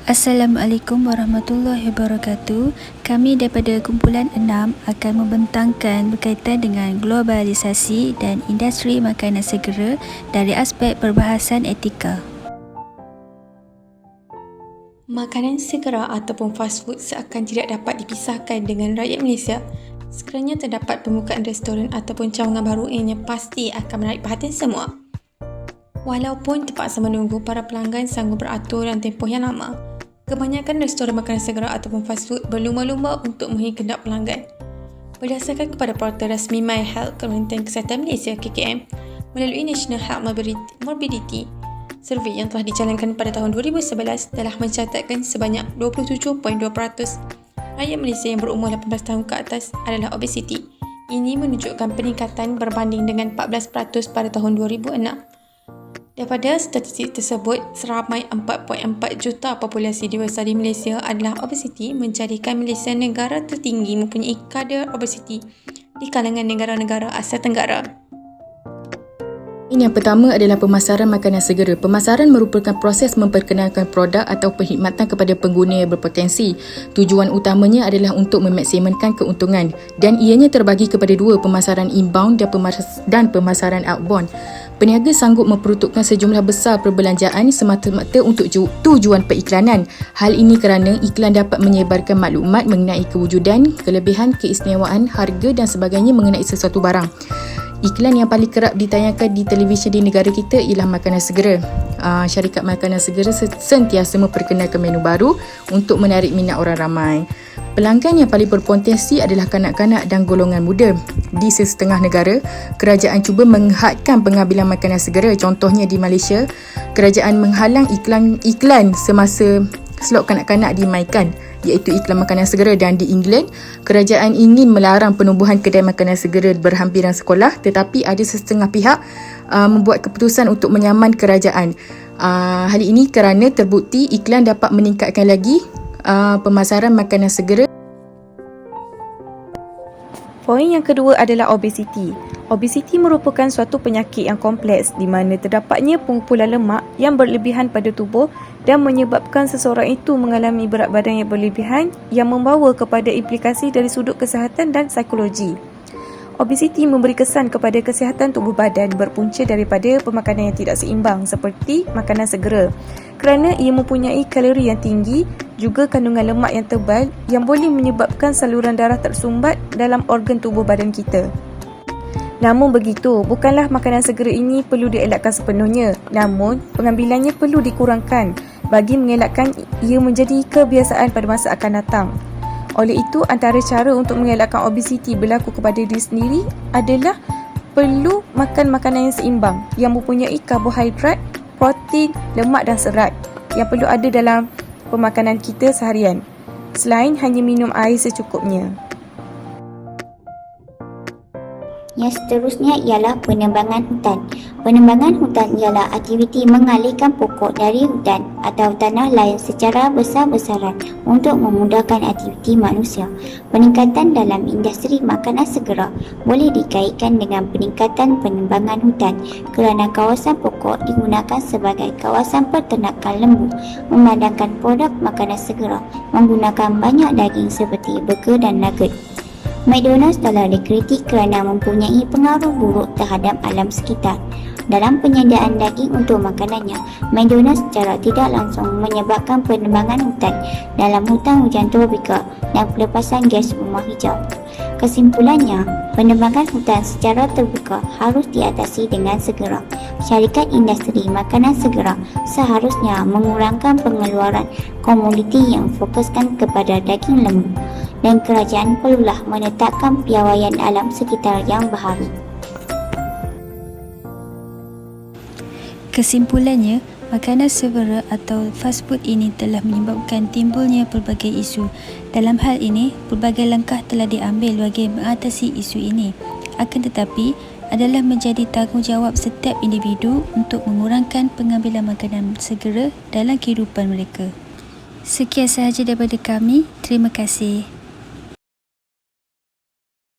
Assalamualaikum warahmatullahi wabarakatuh. Kami daripada kumpulan 6 akan membentangkan berkaitan dengan globalisasi dan industri makanan segera dari aspek perbahasan etika. Makanan segera ataupun fast food seakan tidak dapat dipisahkan dengan rakyat Malaysia. Sekiranya terdapat pembukaan restoran ataupun cawangan baru, ianya pasti akan menarik perhatian semua. Walaupun terpaksa menunggu, para pelanggan sanggup beratur dalam tempoh yang lama. Kebanyakan restoran makanan segera ataupun fast food berlumba-lumba untuk memenuhi kehendak pelanggan. Berdasarkan kepada portal rasmi My Health Kementerian Kesihatan Malaysia KKM melalui National Health Morbidity Survey yang telah dijalankan pada tahun 2011 telah mencatatkan sebanyak 27.2% rakyat Malaysia yang berumur 18 tahun ke atas adalah obesiti. Ini menunjukkan peningkatan berbanding dengan 14% pada tahun 2006. Daripada statistik tersebut, seramai 4.4 juta populasi dewasa di Malaysia adalah obesiti, menjadikan Malaysia negara tertinggi mempunyai kadar obesiti di kalangan negara-negara Asia Tenggara. Yang pertama adalah pemasaran makanan segera. Pemasaran merupakan proses memperkenalkan produk atau perkhidmatan kepada pengguna yang berpotensi. Tujuan utamanya adalah untuk memaksimumkan keuntungan dan ianya terbagi kepada dua, pemasaran inbound dan pemasaran outbound. Peniaga sanggup memperuntukkan sejumlah besar perbelanjaan semata-mata untuk tujuan periklanan. Hal ini kerana iklan dapat menyebarkan maklumat mengenai kewujudan, kelebihan, keistimewaan, harga dan sebagainya mengenai sesuatu barang. Iklan yang paling kerap ditayangkan di televisyen di negara kita ialah makanan segera. Syarikat makanan segera sentiasa memperkenalkan menu baru untuk menarik minat orang ramai. Pelanggan yang paling berpotensi adalah kanak-kanak dan golongan muda. Di sesetengah negara, kerajaan cuba menghadkan pengambilan makanan segera. Contohnya di Malaysia, kerajaan menghalang iklan semasa slot kanak-kanak dimainkan, iaitu iklan makanan segera, dan di England, kerajaan ingin melarang penubuhan kedai makanan segera berhampiran sekolah, tetapi ada setengah pihak membuat keputusan untuk menyaman kerajaan. Hal ini kerana terbukti iklan dapat meningkatkan lagi pemasaran makanan segera. Poin yang kedua adalah obesiti. Obesiti merupakan suatu penyakit yang kompleks di mana terdapatnya pengumpulan lemak yang berlebihan pada tubuh dan menyebabkan seseorang itu mengalami berat badan yang berlebihan yang membawa kepada implikasi dari sudut kesihatan dan psikologi. Obesiti memberi kesan kepada kesihatan tubuh badan berpunca daripada pemakanan yang tidak seimbang seperti makanan segera, kerana ia mempunyai kalori yang tinggi, juga kandungan lemak yang tebal yang boleh menyebabkan saluran darah tersumbat dalam organ tubuh badan kita. Namun begitu, bukanlah makanan segera ini perlu dielakkan sepenuhnya, namun pengambilannya perlu dikurangkan bagi mengelakkan ia menjadi kebiasaan pada masa akan datang. Oleh itu, antara cara untuk mengelakkan obesiti berlaku kepada diri sendiri adalah perlu makan makanan yang seimbang yang mempunyai karbohidrat, protein, lemak dan serat yang perlu ada dalam pemakanan kita seharian, selain hanya minum air secukupnya. Yang seterusnya ialah penebangan hutan. Penebangan hutan ialah aktiviti mengalihkan pokok dari hutan atau tanah lain secara besar-besaran untuk memudahkan aktiviti manusia. Peningkatan dalam industri makanan segera boleh dikaitkan dengan peningkatan penebangan hutan kerana kawasan pokok digunakan sebagai kawasan peternakan lembu, memandangkan produk makanan segera menggunakan banyak daging seperti burger dan nugget. McDonald's telah dikritik kerana mempunyai pengaruh buruk terhadap alam sekitar. Dalam penyediaan daging untuk makanannya, McDonald's secara tidak langsung menyebabkan penebangan hutan dalam hutan hujan tropika dan pelepasan gas rumah hijau. Kesimpulannya, penebangan hutan secara terbuka harus diatasi dengan segera. Syarikat industri makanan segera seharusnya mengurangkan pengeluaran komoditi yang fokuskan kepada daging lembu, dan kerajaan perlulah menetapkan piawaian alam sekitar yang bahari. Kesimpulannya, makanan segera atau fast food ini telah menyebabkan timbulnya pelbagai isu. Dalam hal ini, pelbagai langkah telah diambil bagi mengatasi isu ini. Akan tetapi, adalah menjadi tanggungjawab setiap individu untuk mengurangkan pengambilan makanan segera dalam kehidupan mereka. Sekian sahaja daripada kami. Terima kasih.